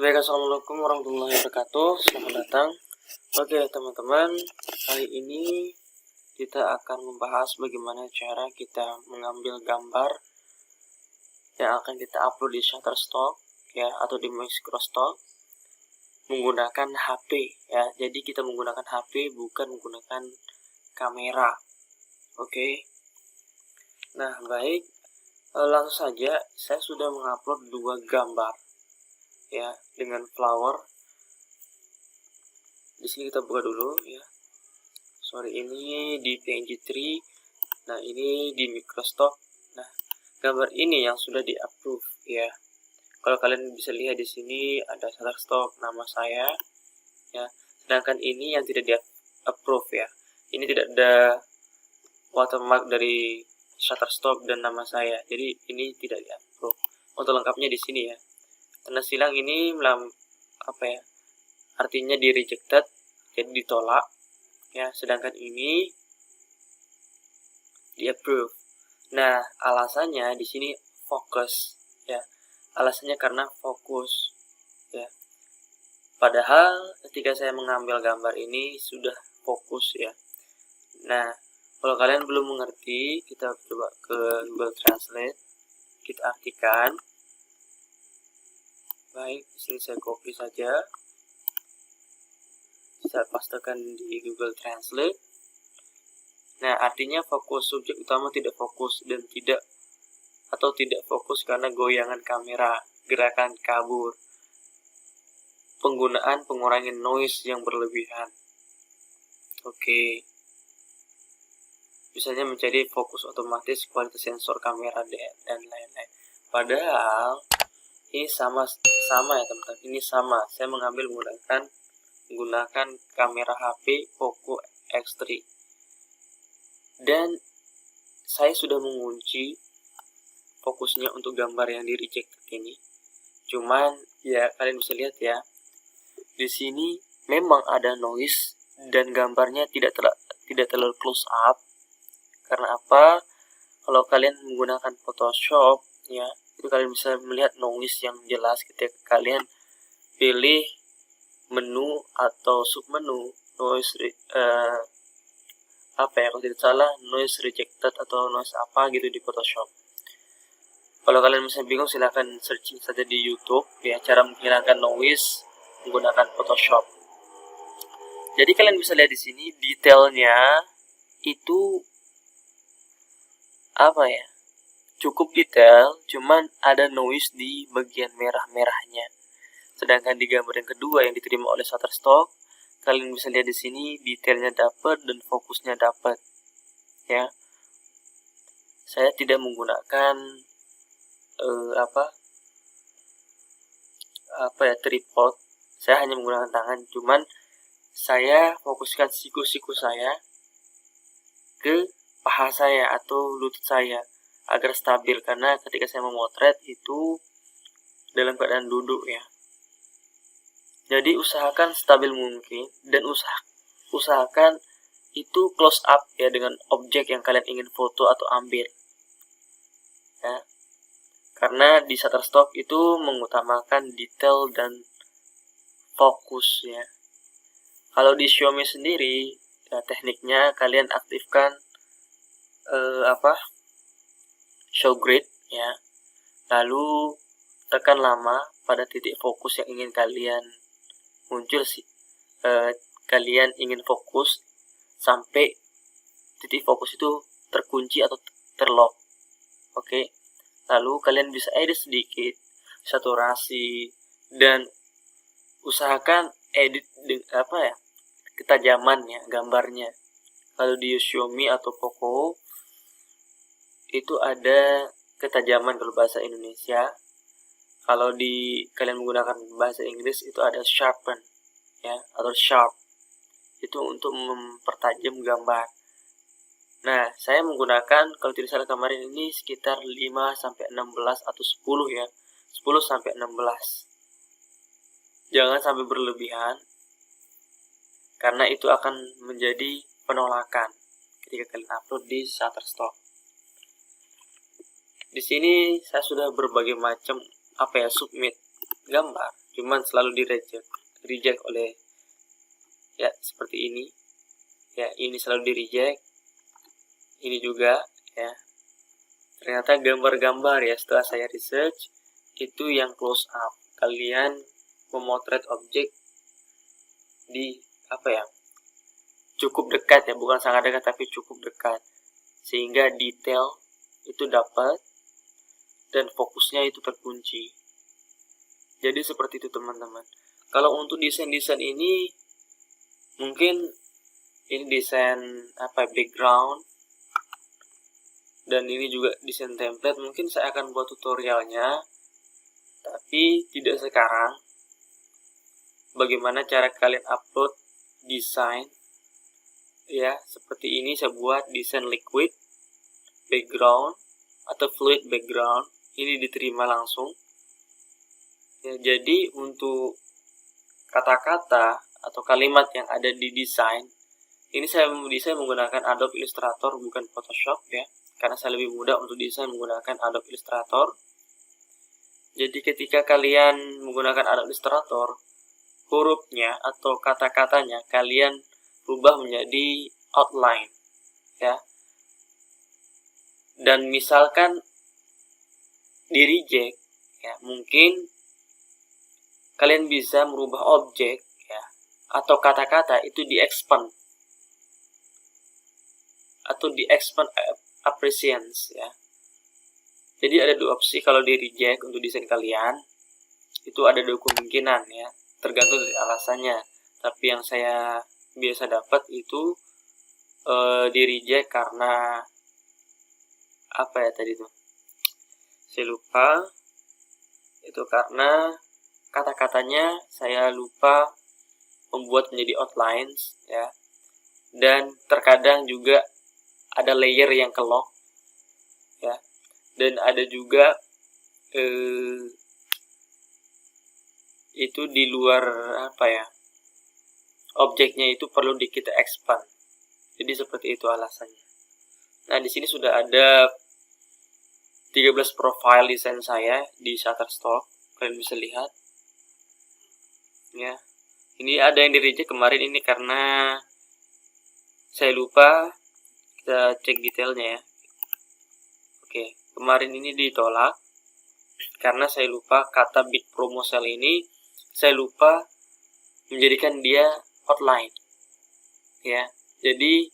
Baik, assalamualaikum warahmatullahi wabarakatuh. Selamat datang. Oke teman-teman, kali ini kita akan membahas bagaimana cara kita mengambil gambar yang akan kita upload di Shutterstock ya, atau di Microstock menggunakan HP ya. Jadi kita menggunakan HP, bukan menggunakan kamera. Oke. Nah baik, langsung saja saya sudah mengupload 2 gambar ya dengan flower. Di sini kita buka dulu ya. Sorry, ini di PNG3. Nah, ini di Microstock. Nah, gambar ini yang sudah di-approve ya. Kalau kalian bisa lihat di sini ada Shutterstock nama saya ya. Sedangkan ini yang tidak di-approve ya. Ini tidak ada watermark dari Shutterstock dan nama saya. Jadi ini tidak di-approve. Untuk lengkapnya di sini ya. Tanda silang ini artinya di rejected, jadi ditolak ya, sedangkan ini di approve. Nah, alasannya di sini fokus ya. Alasannya karena fokus ya. Padahal ketika saya mengambil gambar ini sudah fokus ya. Nah, kalau kalian belum mengerti, kita coba ke Google Translate, kita artikan. Baik, di sini saya copy saja. Saya pastekan di Google Translate. Nah, artinya fokus, subjek utama tidak fokus dan tidak fokus karena goyangan kamera, gerakan kabur, pengurangan noise yang berlebihan. Oke. Misalnya menjadi fokus otomatis, kualitas sensor kamera dan lain-lain. Padahal ini sama ya teman-teman. Ini sama. Saya mengambil menggunakan kamera HP Poco X3. Dan saya sudah mengunci fokusnya untuk gambar yang di reject ini. Cuman ya kalian bisa lihat ya. Di sini memang ada noise dan gambarnya tidak terlalu close up. Karena apa? Kalau kalian menggunakan Photoshop ya, itu kalian bisa melihat noise yang jelas ketika kalian pilih menu atau submenu noise kalau tidak salah noise rejected atau noise apa gitu di Photoshop. Kalau kalian misalnya bingung, silahkan searching saja di YouTube ya, cara menghilangkan noise menggunakan Photoshop. Jadi kalian bisa lihat di sini detailnya itu cukup detail, cuman ada noise di bagian merah-merahnya. Sedangkan di gambar yang kedua yang diterima oleh Shutterstock, kalian bisa lihat di sini detailnya dapat dan fokusnya dapat. Ya. Saya tidak menggunakan tripod. Saya hanya menggunakan tangan, cuman saya fokuskan siku-siku saya ke paha saya atau lutut saya agar stabil, karena ketika saya memotret itu dalam keadaan duduk ya. Jadi usahakan stabil mungkin dan usahakan itu close up ya dengan objek yang kalian ingin foto atau ambil ya. Karena di Shutterstock itu mengutamakan detail dan fokus ya. Kalau di Xiaomi sendiri ya, tekniknya kalian aktifkan show grid ya, lalu tekan lama pada titik fokus yang ingin kalian muncul kalian ingin fokus sampai titik fokus itu terkunci atau terlock. Oke. Lalu kalian bisa edit sedikit saturasi dan usahakan edit ketajaman ya gambarnya. Kalau di Xiaomi atau Poco itu ada ketajaman kalau bahasa Indonesia. Kalau kalian menggunakan bahasa Inggris itu ada sharpen ya, atau sharp. Itu untuk mempertajam gambar. Nah, saya menggunakan kalau tidak salah kemarin ini sekitar 5 sampai 16 atau 10 ya. 10 sampai 16. Jangan sampai berlebihan, karena itu akan menjadi penolakan ketika kalian upload di Shutterstock. Di sini saya sudah berbagai macam submit gambar, cuman selalu reject oleh ya seperti ini ya, ini selalu reject, ini juga ya. Ternyata gambar-gambar ya, setelah saya research itu yang close up. Kalian memotret objek di cukup dekat ya, bukan sangat dekat tapi cukup dekat, sehingga detail itu dapat dan fokusnya itu terkunci. Jadi seperti itu teman-teman. Kalau untuk desain-desain ini mungkin ini desain background, dan ini juga desain template. Mungkin saya akan buat tutorialnya, tapi tidak sekarang. Bagaimana cara kalian upload desain ya, seperti ini saya buat desain liquid background atau fluid background, ini diterima langsung ya. Jadi untuk kata-kata atau kalimat yang ada di desain ini, saya desain menggunakan Adobe Illustrator bukan Photoshop ya, karena saya lebih mudah untuk desain menggunakan Adobe Illustrator. Jadi ketika kalian menggunakan Adobe Illustrator, hurufnya atau kata-katanya kalian rubah menjadi outline ya. Dan misalkan di reject ya, mungkin kalian bisa merubah objek ya atau kata-kata itu di expand atau di expand appreciations ya. Jadi ada dua opsi kalau di reject untuk desain kalian. Itu ada dua kemungkinan ya, tergantung dari alasannya. Tapi yang saya biasa dapat itu di reject karena tadi tuh saya lupa, itu karena kata-katanya saya lupa membuat menjadi outlines ya, dan terkadang juga ada layer yang kelock ya, dan ada juga itu di luar objeknya itu perlu kita expand. Jadi seperti itu alasannya. Nah, di sini sudah ada 13 profile desain saya di Shutterstock, kalian bisa lihat ya. Ini ada yang di reject kemarin, ini karena saya lupa. Kita cek detailnya ya. Oke, kemarin ini ditolak karena saya lupa kata big promo sale ini, saya lupa menjadikan dia outline ya. Jadi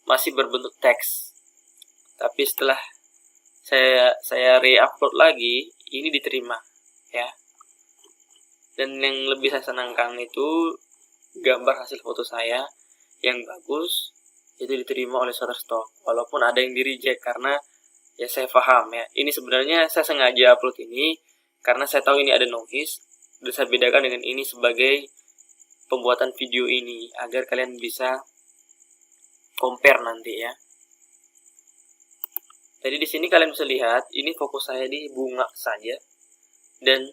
masih berbentuk teks. Tapi setelah saya re-upload lagi, ini diterima ya. Dan yang lebih saya senangkan itu gambar hasil foto saya yang bagus itu diterima oleh Shutterstock, walaupun ada yang di reject karena ya saya paham ya. Ini sebenarnya saya sengaja upload ini karena saya tahu ini ada noise, dan saya bedakan dengan ini sebagai pembuatan video ini agar kalian bisa compare nanti ya. Jadi di sini kalian bisa lihat ini fokus saya di bunga saja, dan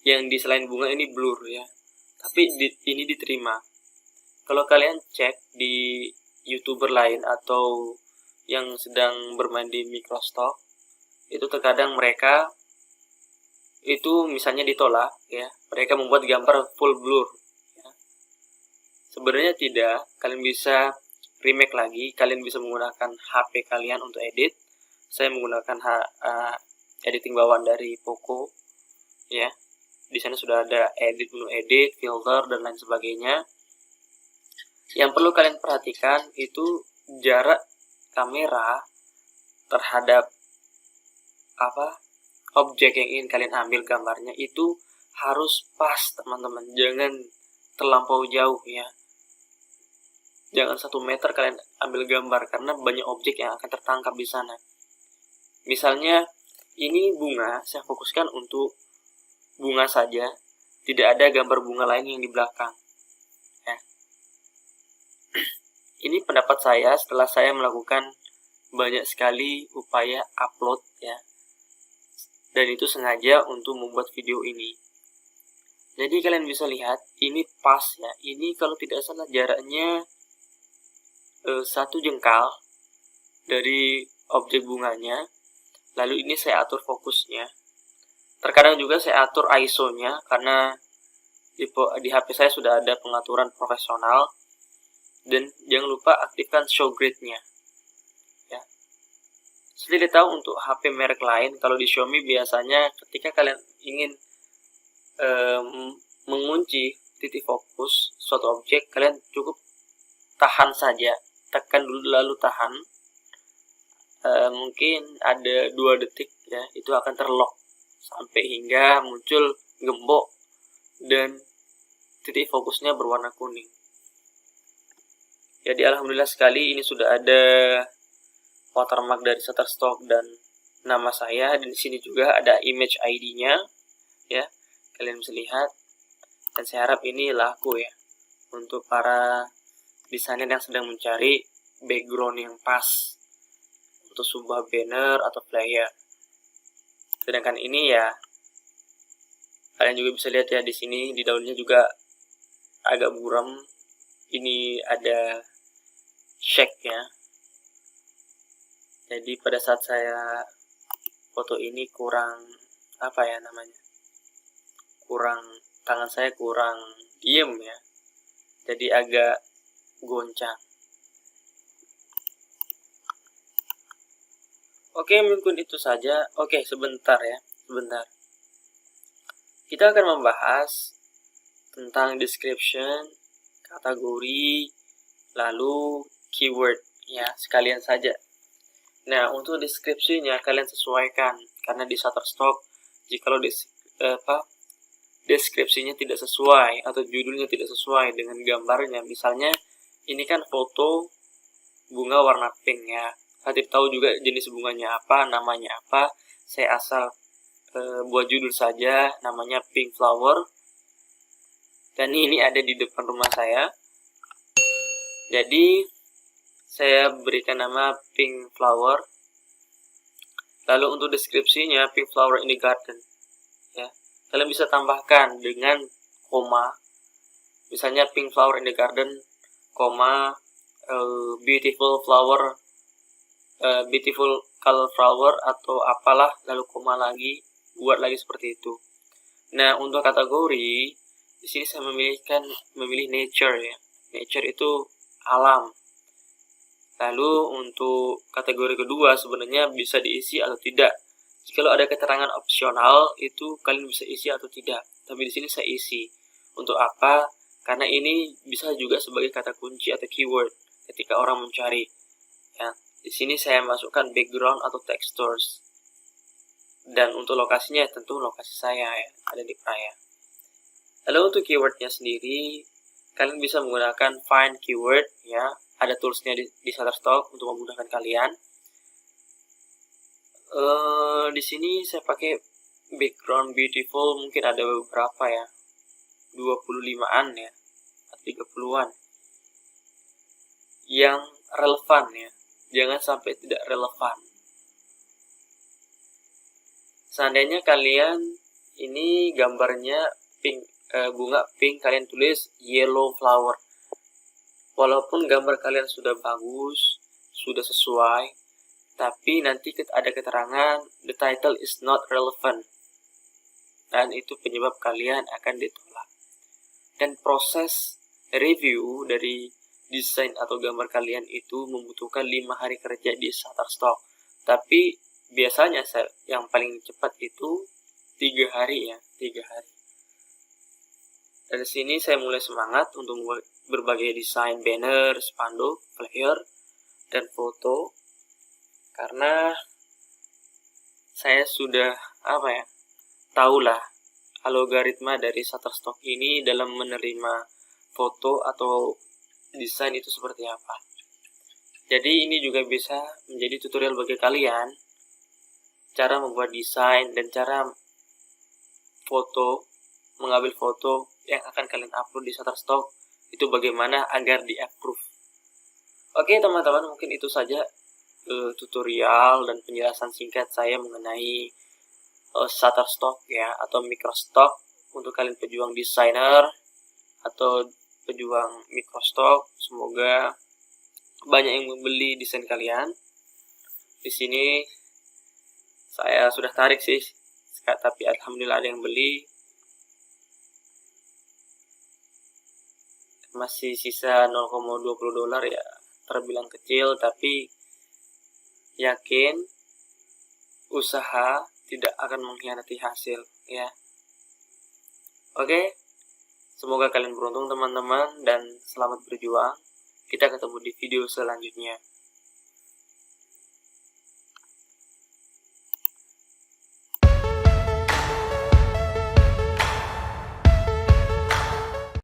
yang di selain bunga ini blur ya. Tapi ini diterima. Kalau kalian cek di YouTuber lain atau yang sedang bermain di Microsoft, itu terkadang mereka itu misalnya ditolak ya, mereka membuat gambar full blur ya. Sebenarnya tidak, kalian bisa remake lagi, kalian bisa menggunakan HP kalian untuk edit. Saya menggunakan editing bawaan dari Poco ya. Di sana sudah ada menu edit, filter, dan lain sebagainya. Yang perlu kalian perhatikan itu jarak kamera terhadap objek yang ingin kalian ambil gambarnya itu harus pas teman-teman, jangan terlampau jauh ya. Jangan 1 meter kalian ambil gambar karena banyak objek yang akan tertangkap di sana. Misalnya ini bunga, saya fokuskan untuk bunga saja, tidak ada gambar bunga lain yang di belakang ya. Ini pendapat saya setelah saya melakukan banyak sekali upaya upload ya, dan itu sengaja untuk membuat video ini. Jadi kalian bisa lihat ini pas ya, ini kalau tidak salah jaraknya 1 jengkal dari objek bunganya. Lalu ini saya atur fokusnya. Terkadang juga saya atur ISO nya karena Di HP saya sudah ada pengaturan profesional, dan jangan lupa aktifkan show grid-nya ya. Seperti tahu untuk HP merek lain, kalau di Xiaomi biasanya ketika kalian ingin mengunci titik fokus suatu objek, kalian cukup tahan saja, tekan dulu lalu tahan, mungkin ada 2 detik ya, itu akan terlock sampai hingga muncul gembok dan titik fokusnya berwarna kuning. Jadi alhamdulillah sekali ini sudah ada watermark dari Shutterstock dan nama saya, dan di sini juga ada image ID-nya ya. Kalian bisa lihat, dan saya harap ini laku ya untuk para desainer yang sedang mencari background yang pas untuk sebuah banner atau flyer. Sedangkan ini ya, kalian juga bisa lihat ya, di sini di daunnya juga agak buram. Ini ada shake ya. Jadi pada saat saya foto ini kurang apa ya namanya, tangan saya kurang diem ya, jadi agak goncang. Oke, mungkin itu saja. Oke, sebentar. Kita akan membahas tentang description, kategori, lalu keyword ya, sekalian saja. Nah, untuk deskripsinya kalian sesuaikan, karena di Shutterstock jikalau deskripsinya tidak sesuai atau judulnya tidak sesuai dengan gambarnya, misalnya ini kan foto bunga warna pink ya, saya tidak tahu juga jenis bunganya apa, namanya apa, saya asal buat judul saja, namanya pink flower, dan ini ada di depan rumah saya, jadi saya berikan nama pink flower. Lalu untuk deskripsinya pink flower in the garden ya, kalian bisa tambahkan dengan koma, misalnya pink flower in the garden, koma, beautiful flower, beautiful color flower, atau apalah, lalu koma lagi, buat lagi seperti itu. Nah, untuk kategori di sini saya memilih nature ya. Nature itu alam. Lalu untuk kategori kedua sebenarnya bisa diisi atau tidak. Jika ada keterangan opsional itu kalian bisa isi atau tidak. Tapi di sini saya isi. Untuk apa? Karena ini bisa juga sebagai kata kunci atau keyword ketika orang mencari. Ya, di sini saya masukkan background atau textures. Dan untuk lokasinya tentu lokasi saya ya, ada di Praia. Lalu untuk keywordnya sendiri, kalian bisa menggunakan find keyword ya. Ada toolsnya di Shutterstock untuk memudahkan kalian. Di sini saya pakai background beautiful, mungkin ada beberapa ya, 25-an ya, 30-an yang relevan ya, jangan sampai tidak relevan. Seandainya kalian ini gambarnya pink, bunga pink, kalian tulis yellow flower. Walaupun gambar kalian sudah bagus, sudah sesuai, tapi nanti ada keterangan the title is not relevant, dan itu penyebab kalian akan ditolak. Dan proses review dari desain atau gambar kalian itu membutuhkan 5 hari kerja di Shutterstock, tapi biasanya yang paling cepat itu 3 hari ya, 3 hari. Dari sini saya mulai semangat untuk berbagai desain banner, spanduk, flyer, dan foto, karena saya sudah tahulah algoritma dari Shutterstock ini dalam menerima foto atau desain itu seperti apa. Jadi ini juga bisa menjadi tutorial bagi kalian, cara membuat desain dan cara mengambil foto yang akan kalian upload di Shutterstock itu bagaimana agar di approve. Oke teman-teman, mungkin itu saja tutorial dan penjelasan singkat saya mengenai Shutterstock ya, atau microstock untuk kalian pejuang desainer atau pejuang microstock. Semoga banyak yang membeli desain kalian. Di sini saya sudah tarik sih, tapi alhamdulillah ada yang beli. masih sisa 0,20 dolar ya terbilang kecil, tapi yakin usaha tidak akan mengkhianati hasil ya. Oke, semoga kalian beruntung teman-teman dan selamat berjuang. Kita ketemu di video selanjutnya.